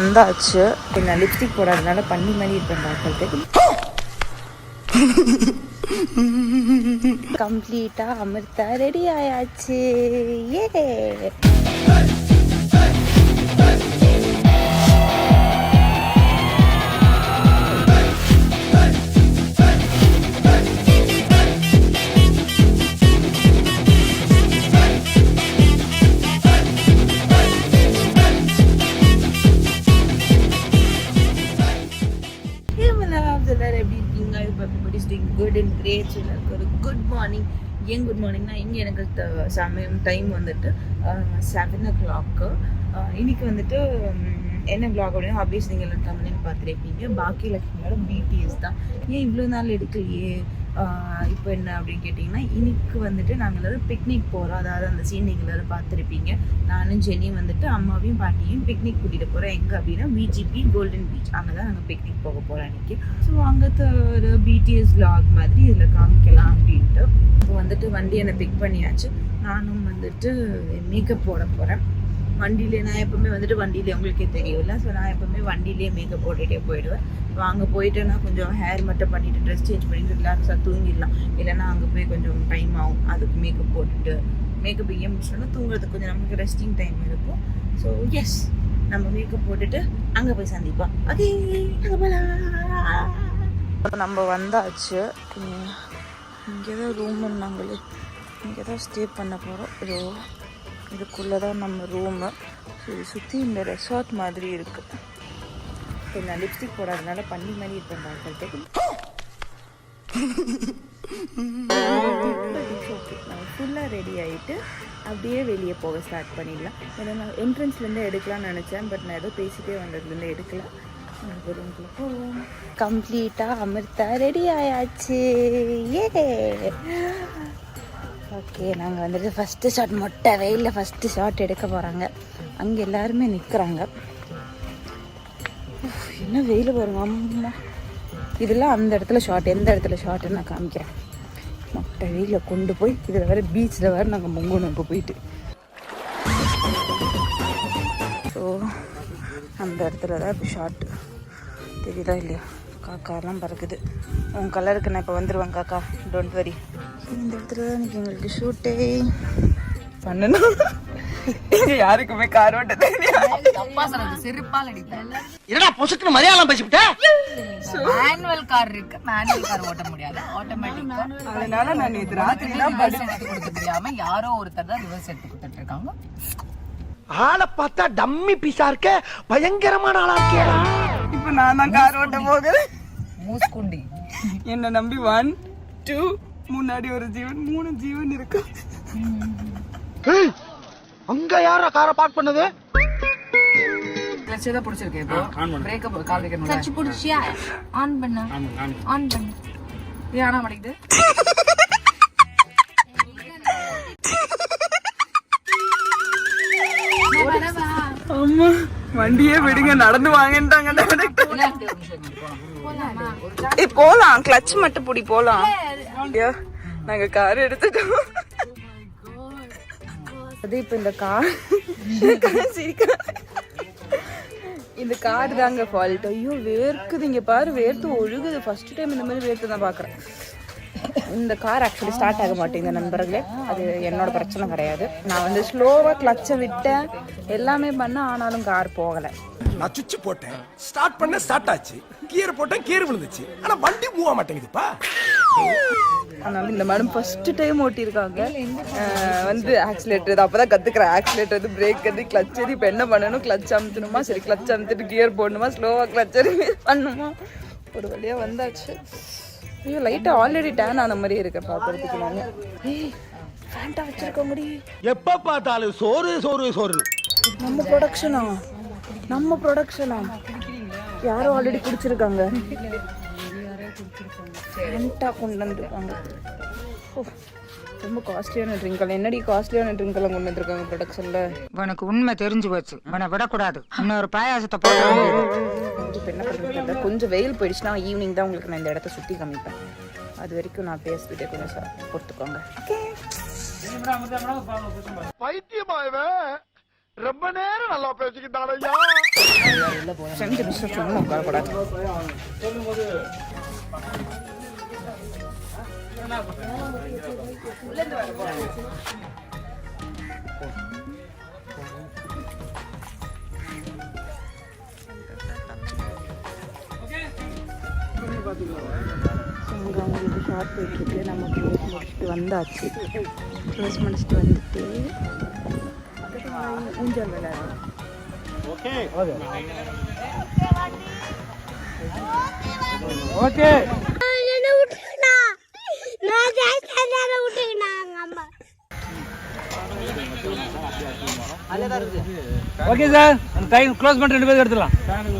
வந்தாச்சு. நான் லிப்ஸ்டிக் போடாதனால பண்ணி மாதிரி இருப்பேன் பார்க்கறதுக்கு. கம்ப்ளீட்டா அமிர்தா ரெடி ஆயாச்சு. ஏ குட் மார்னிங். ஏன் குட் மார்னிங்னா இங்கே எனக்கு சமயம் டைம் வந்துட்டு 7 o'clock. இன்னைக்கு வந்துட்டு என்ன vlog அப்படின்னா ஆப்வியஸ் நீங்கள் எல்லாம் தமிழ்னு பார்த்துருப்பீங்க. பாக்கியலட்சுமியோட பிடிஎஸ் தான். ஏன் இவ்வளோ நாள் எடுக்கலையே இப்போ என்ன அப்படின்னு கேட்டிங்கன்னா, இன்னைக்கு வந்துட்டு நாங்கள் எல்லோரும் பிக்னிக் போகிறோம். அதாவது அந்த சீன் நீங்கள் எல்லோரும் பார்த்துருப்பீங்க. நானும் ஜெனி வந்துட்டு அம்மாவையும் பாட்டியும் பிக்னிக் கூட்டிகிட்டு போகிறோம். எங்கே அப்படின்னா விஜிபி கோல்டன் பீச். அங்கே தான் நாங்கள் பிக்னிக் போக போகிறோம் அன்றைக்கி. ஸோ அங்கே ஒரு பிடிஎஸ் vlog மாதிரி இதில் காமிக்கலாம் அப்படின்ட்டு இப்போ வந்துட்டு வண்டி என்னை பிக் பண்ணியாச்சு. நானும் வந்துட்டு மேக்கப் போட போகிறேன். வண்டியிலே நான் எப்போவுமே வந்துட்டு வண்டியிலே உங்களுக்கே தெரியும்ல. ஸோ நான் எப்போவுமே வண்டியிலே மேக்கப் போட்டுகிட்டே போயிடுவேன். இப்போ அங்கே போயிட்டேன்னா கொஞ்சம் ஹேர் மட்டும் பண்ணிவிட்டு ட்ரெஸ் சேஞ்ச் பண்ணிட்டு ரிலாக்ஸாக தூங்கிடலாம். இல்லைன்னா அங்கே போய் கொஞ்சம் டைம் ஆகும். அதுக்கு மேக்கப் போட்டுட்டு மேக்கப் இங்கே முடிச்சோன்னா தூங்குறதுக்கு கொஞ்சம் நமக்கு ரெஸ்டிங் டைம் இருக்கும். ஸோ எஸ், நம்ம மேக்கப் போட்டுட்டு அங்கே போய் சந்திப்போம். ஓகே, நம்ம வந்தாச்சு. இங்கே தான் ரூம் நாங்களே இங்கே தான் ஸ்டே பண்ண போகிறோம். இதுக்குள்ளே தான் நம்ம ரூமு. இது சுற்றி இந்த ரெசார்ட் மாதிரி இருக்குது. இப்போ நான் லிப்ஸ்டிக் போடாதனால பண்ணி மாதிரி இருப்பேன் பார்க்கறதுக்கு. நான் ஃபுல்லாக ரெடி ஆகிட்டு அப்படியே வெளியே போக ஸ்டார்ட் பண்ணிடலாம். ஏன்னா நான் என்ட்ரன்ஸ்லேருந்து எடுக்கலாம்னு நினச்சேன். பட் நான் ஏதோ பேசிட்டே வந்ததுலேருந்து எடுக்கல. ரூம்குள்ளே போவோம். கம்ப்ளீட்டாக அமிர்தா ரெடி ஆயாச்சு. ஏ ஓகே, நாங்கள் வந்துட்டு ஃபஸ்ட்டு ஷாட் மொட்டை வெயிலில் ஃபஸ்ட்டு ஷாட் எடுக்க போகிறாங்க. அங்கே எல்லாருமே நிற்கிறாங்க. என்ன வெயில் பாருங்க அம்மா. இதெல்லாம் அந்த இடத்துல ஷாட், எந்த இடத்துல ஷாட்டுன்னு நான் காமிக்கிறேன். மொட்டை வெயிலில் கொண்டு போய் இதில் வேறு பீச்சில் வேறு நாங்கள் முங்கணும் இப்போ போயிட்டு. ஸோ அந்த இடத்துல தான் இப்போ ஷாட்டு தெரியுதா இல்லையா? காக்காலாம் பறக்குது. உன் கலருக்கு நான் இப்போ வந்துடுவேன் காக்கா, டோன்ட் வரி. இந்த இடத்துல தான் இன்னைக்கு எங்களுக்கு ஷூட்டே பண்ணணும். யாருக்குமே கார் ஓட்ட தெரியாது. என்னடா பொசுக்கு மலையாளம் பேசிவிட்டேன். மேனுவல் கார் இருக்கு, மேனுவல் கார் ஓட்ட முடியாது, ஆட்டோமேட்டிக்கா. அதனால நான் நேத்து ராத்திரி தான் கொடுக்க தெரியாம யாரோ ஒருத்தர் தான் ரிவர்ஸ் எடுத்து கொடுத்துட்டு இருக்காங்க. ஆளை பார்த்தா டம்மி பீஸா இருக்க, பயங்கரமான ஆளா இருக்கேடா. இப்போ நான் தான் கார் ஓட்ட போகிறேன். மூஸ்குண்டி என்ன நம்பி 1 2 முன்னாடி ஒரு ஜீவன், 3 ஜீவன் இருக்கு. அங்க யாரா காரை பார்க் பண்ணது? கிளட்ச் தான் பிடிச்சிருக்கு. இப்போ பிரேக் கால் வைக்கணும். கிளட்ச் பிடிச்சியா? ஆன் பண்ணு, ஆன் பண்ணு. ஏன் ஆன மாட்டேங்குது? அம்மா வண்டியே விடுங்க, நடந்து வாங்கிட்டாங்க. போலாம், கிளட்ச் மட்டும் பிடி போலாம். நாங்க கார் எடுத்துட்டோம். அது இப்ப இந்த கார் இந்த கார் தாங்க ஃபால்ட். ஐயோ வேர்க்குது, இங்க பாரு வேர்த்து ஒழுகுது. ஃபர்ஸ்ட் டைம் இந்த மாதிரி வேர்த்து தான் பாக்குறேன். இந்த கார் ஆக்சுவலி ஸ்டார்ட் ஆக மாட்டேங்குது நண்பர்களே. அது என்னோட பிரச்சனை கிடையாது. நான் வந்து ஸ்லோவா கிளட்சை விட்டேன், எல்லாமே பண்ண, ஆனாலும் கார் போகலை. நான் சுவிட்ச் போட்டேன், ஸ்டார்ட் பண்ண ஸ்டார்ட் ஆச்சு. கியர் போட்டேன், கியர் விழுந்துச்சு. ஆனா வண்டி மூவ் ஆக மாட்டேங்குதுப்பா. அதனால இந்த மேடம் ஃபர்ஸ்ட் டைம் ஓட்டியிருக்காங்க. வந்து ஆக்சிலேட்டர் அப்பதான் கத்துக்கிறேன். ஆக்சிலேட்டர் வந்து பிரேக் எது கிளச் எது. இப்போ என்ன பண்ணணும், கிளச் அமுத்தணுமா, சரி கிளச் அமுத்திட்டு கியர் போடணுமா, ஸ்லோவா கிளச் பண்ணணுமா. ஒரு வழியா வந்தாச்சு. ஐயோ லைட்டா ஆல்ரெடி டேன் ஆன மாதிரி இருக்க பாக்குறதுக்கு. நாங்க ஃபேண்டா வச்சிருக்க முடியும். எப்ப பார்த்தாலும் சோறு சோறு சோறு. நம்ம ப்ரொடக்ஷனா யாரோ ஆல்ரெடி குடிச்சிருக்காங்க. ஃபேண்டா கொண்டு வந்துருக்காங்க. ரொம்ப காஸ்ட்லியான ட்ரிங்க். என்னடி காஸ்ட்லியான ட்ரிங்க் எல்லாம் கொண்டு வந்திருக்காங்க ப்ரொடக்ஷன்ல. உனக்கு உண்மை தெரிஞ்சு போச்சு, உன்னை விடக்கூடாது. இன்னொரு பாயாசத்தை போட்டு என்ன பண்றது. கொஞ்சம் வெயில் போயிடுச்சுன்னா ஈவினிங் தான் உங்களுக்கு நான் இந்த இடத்த சுத்தி காமிப்பேன். அது வரைக்கும் நான் பேசிக்கிட்டே கொஞ்சம் பொறுத்துக்கோங்க. பைத்தியமாவே ரொம்ப நேரம் நல்லா பேசிக்கிட்டான் ஐயா. செஞ்சு மிஸ்டர் சும்மா உட்காரக்கூடாது. இங்கே அவங்களுக்கு ஷார்ட் போயிட்டுருக்கு. நம்ம க்ளோஸ் முடிச்சுட்டு வந்தாச்சு. க்ளோஸ் முடிச்சுட்டு வந்துட்டு ஊஞ்சல் விளையாடுறோம். ஓகே ஓகே சார், அந்த டைம் க்ளோஸ் பண்ணிட்டு 2 பேர் எடுத்துடலாம். நாங்கள்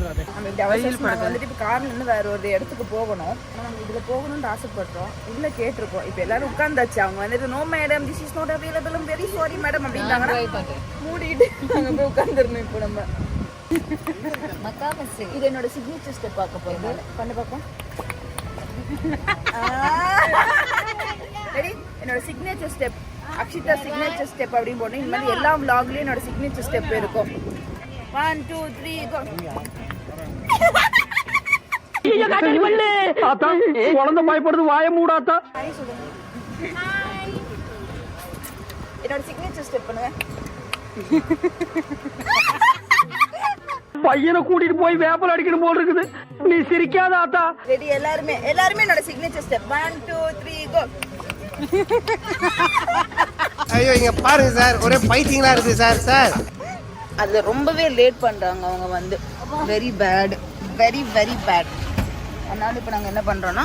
வந்துட்டு இப்போ கார்ல இருந்து வேற ஒரு இடத்துக்கு போகணும். நாங்கள் இதில் போகணும்னு ஆசைப்படுறோம். உள்ள கேட்டிருக்கோம். இப்போ எல்லாரும் உட்காந்தாச்சு. அவங்க வந்துட்டு no madam, this is not available, very sorry madam அப்படின்ட்டாங்கன்னா மூடிட்டு நாங்கள் போய் உட்காந்துருந்தோம். இப்போ நம்ம இது என்னோட சிக்னேச்சர் ஸ்டெப் பார்க்க போகிறோம். பண்ண பார்ப்போம். ரெடி? என்னோட signature step, Akshita signature step அப்படின்னு போடணும். இந்த மாதிரி எல்லா vlogலயும் என்னோட சிக்னேச்சர் ஸ்டெப் இருக்கும். 1 2 3 go. குழந்தை பயப்படுது, வாய மூடாத்தா. என்னோட சிக்னேச்சர் ஸ்டெப் பண்ணுங்க. பையனை கூட்டிட்டு போய் வேப்பல் அடிக்கணும் போல் இருக்குது. நீ சிரிக்காத ஆத்தா. ரெடி? எல்லாருமே என்னோட சிக்னேச்சர் ஸ்டெப். 1 2 3 go. ஐயோ இங்க பாருங்க சார், ஒரே ஃபைட்டிங்லாம் இருக்கு சார். சார் அதுல ரொம்பவே லேட் பண்றாங்க அவங்க வந்து. Very bad, very very bad. அதனால இப்போ நாங்கள் என்ன பண்றோம்னா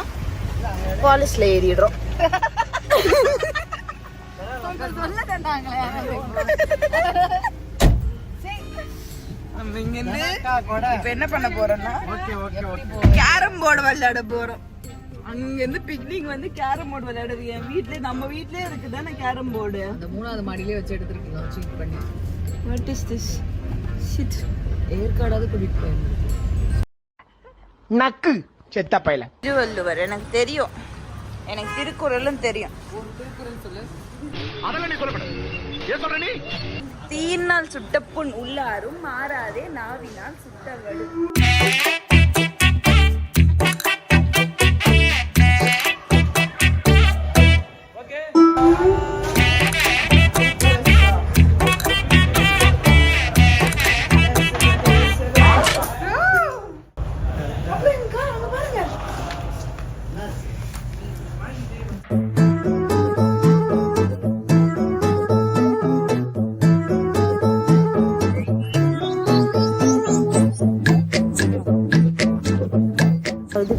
காலேஜ்ல ஏறிடுறோம். இப்ப என்ன பண்ண போறோம்னா கேரம் போர்டு விளையாட போறோம். அங்க இருந்து பிக்னிக் வந்து கேரம் போர்டு விளையாடுது. என் வீட்லயே, நம்ம வீட்லயே இருக்குதானே கேரம் போர்டு. அந்த 3வது மாடியிலே வச்சு எடுத்துருக்கீங்க சீட் பண்ணி. What is this shit? ஏற்காடாவது கூட்டிட்டு போயிருந்தேன். நக்கு செத்த பையல. திருவள்ளுவர் எனக்கு தெரியும், எனக்கு திருக்குறளும் தெரியும். அதெல்லாம் நீ சொல்லக்கூடாது. ஏன் சொல்ற நீ? தீயினால் சுட்ட புண் உள்ளாரும் மாறாதே நாவினால் சுட்ட வடு.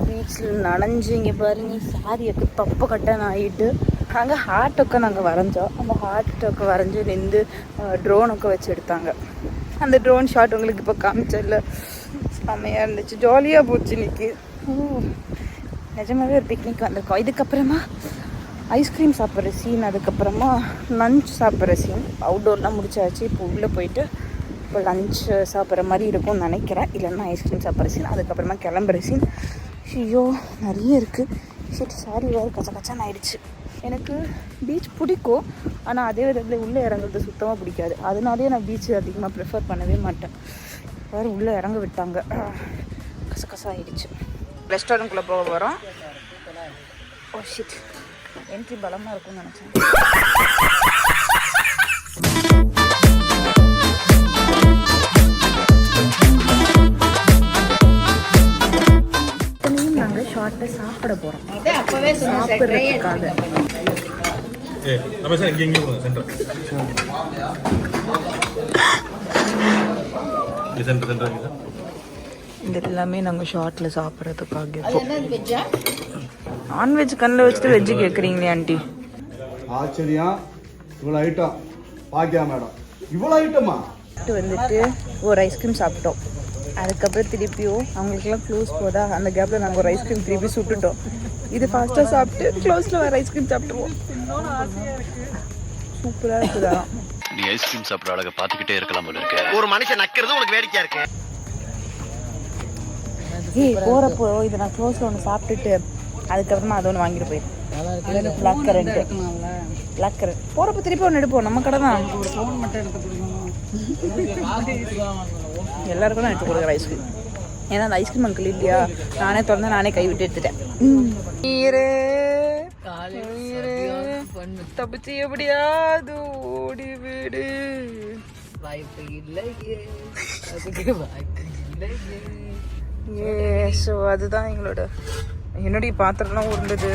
பீச்சில் நனைஞ்சு இங்கே பாருங்க, சாரிக்கு தப்பு கட்டன் ஆகிட்டு. அங்கே ஹார்ட்டொക്കെ நாங்கள் வரைஞ்சோம். அந்த ஹார்ட்டொക്കെ வரைஞ்சி நின்று ட்ரோனொക്കെ வச்சு எடுத்தாங்க. அந்த ட்ரோன் ஷாட் உங்களுக்கு இப்போ காமிச்சல, செம்மையாக இருந்துச்சு, ஜாலியாக போச்சு இன்னைக்கு. நிஜமாவே ஒரு பிக்னிக் வந்திருக்கோம். இதுக்கப்புறமா ஐஸ்கிரீம் சாப்பிட்ற சீன், அதுக்கப்புறமா லஞ்ச் சாப்பிட்ற சீன். அவுட்டோர்லாம் முடிச்சாச்சு. இப்போ உள்ளே போயிட்டு இப்போ லஞ்ச் சாப்பிட்ற மாதிரி இருக்கும்னு நினைக்கிறேன். இல்லைன்னா ஐஸ்கிரீம் சாப்பிட்ற சீன், அதுக்கப்புறமா கிளம்புற சீன். ஐயோ நிறைய இருக்குது. ஷிட், சாரி வேறு கச்சான்னு ஆயிடுச்சு. எனக்கு பீச் பிடிக்கும், ஆனால் அதே விதத்தில் உள்ளே இறங்குறது சுத்தமாக பிடிக்காது. அதனாலே நான் பீச் அதிகமாக ப்ரிஃபர் பண்ணவே மாட்டேன். வேறு உள்ளே இறங்க விட்டாங்க, கசகசாகிடுச்சு. ரெஸ்டாரண்ட்குள்ளே போக போகிறோம். ஓ ஷிட், என்ட்ரி பலமாக இருக்கும்னு நினச்சேன். நாங்கள் ஷார்ட்டாக சாப்பிட போகிறோம். சாப்பிட்றதுக்காக இது எல்லாமே நாங்கள் ஷார்ட்டில் சாப்பிட்றதுக்காக. நான்வெஜ் கண்ணில் வச்சுட்டு வெஜ்ஜு கேட்குறீங்களே ஆண்டி? ஆச்சரியம், இவ்வளோ ஐட்டம் பாக்கியா மேடம், இவ்வளோ ஐட்டமா? வந்துட்டு ஒரு ஐஸ்கிரீம் சாப்பிட்டோம். அதுக்கப்புறம் திருப்பியும் அவங்களுக்குலாம் க்ளோஸ் போதா, அந்த கேப்பில் நாங்கள் ஒரு ஐஸ்கிரீம் திருப்பி சுட்டுட்டோம். இது ஃபாஸ்ட்டாக சாப்பிட்டு க்ளோஸில் வேறு ஐஸ்கிரீம் சாப்பிட்டுருவோம். சூப்பராக இருக்குதா? நீ ஐஸ்கிரீம் சாப்பிட்ற அழகை பார்த்துக்கிட்டே இருக்கலாம் போல இருக்கு. ஒரு மனுஷன் நக்கிறது உனக்கு வேடிக்கையா இருக்கு. ஏய், போகிறப்போ இதை நான் க்ளோஸில் ஒன்று சாப்பிட்டுட்டு அதுக்கப்புறமா அது ஒன்று வாங்கிட்டு போயிடும். பிளாக் கரண்ட் போகிறப்ப திருப்பி ஒன்று எடுப்போம். நம்ம கடை தான். ஒரு ஃபோன் மட்டும் எடுத்து கொடுக்கணும். எல்லாருக்கும் நான் எடுத்து கொடுக்குறேன் ஐஸ்கிரீம். ஏன்னா அந்த ஐஸ்கிரீம் அங்கிள் இல்லையா, நானே திறந்து நானே கைவிட்டு எடுத்துட்டேன். தப்பிச்சு எப்படியாவது ஓடி விடு. வாய்ப்பு இல்லையே, அதுக்கு வாய்ப்பு இல்லையே. ஸோ அதுதான் என்னுடைய பாத்திரம்லாம் உருண்டது.